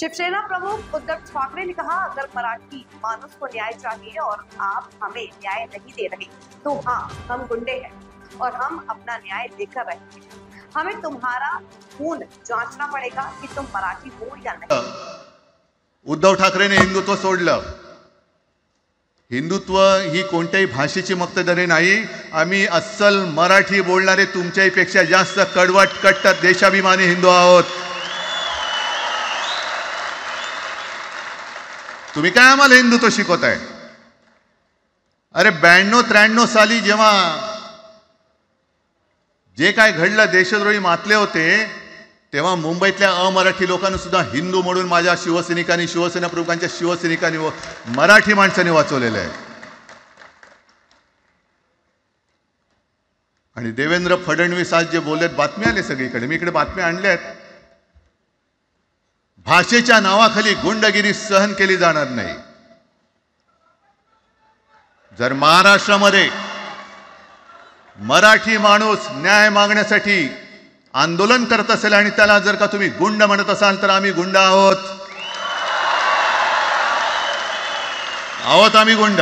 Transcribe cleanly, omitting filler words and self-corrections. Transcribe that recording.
शिवसेना प्रमुख उद्धव ठाकरे ने कहा, अगर मराठी मानुस को न्याय चाहिए और आप हमें न्याय नहीं दे रहे तो हाँ, हम गुंडे हैं और हम अपना न्याय देकर रहे हैं। हमें तुम्हारा खून जांचना पड़ेगा कि तुम मराठी हो या नहीं। उद्धव ठाकरेने हिंदुत्व सोडलं। हिंदुत्व ही कोणत्याही भाषेची मक्तेदारी नाही। आम्ही अस्सल मराठी बोलणारे तुमच्यापेक्षा जास्त कडवट कट्टर देशाभिमानी हिंदू आहोत। तुम्ही काय आम्हाला हिंदुत्व शिकवताय? अरे 92-93 साली जेव्हा जे काय घडलं, देशद्रोही मातले होते, तेव्हा मुंबईतल्या अमराठी लोकांना सुद्धा हिंदू म्हणून माझ्या शिवसैनिकांनी, शिवसेना प्रमुखांच्या शिवसैनिकांनी व मराठी माणसांनी वाचवलेलं आहे। आणि देवेंद्र फडणवीस आज जे बोललेत, बातमी आली सगळीकडे, मी इकडे बातम्या आणल्यात। भाषेच्या नावाखाली गुंडगिरी सहन केली जाणार नाही। जर महाराष्ट्रामध्ये मराठी माणूस न्याय मागण्यासाठी आंदोलन करत असेल आणि त्याला जर का तुम्ही गुंड म्हणत असाल तर आम्ही गुंड आहोत, आम्ही गुंड।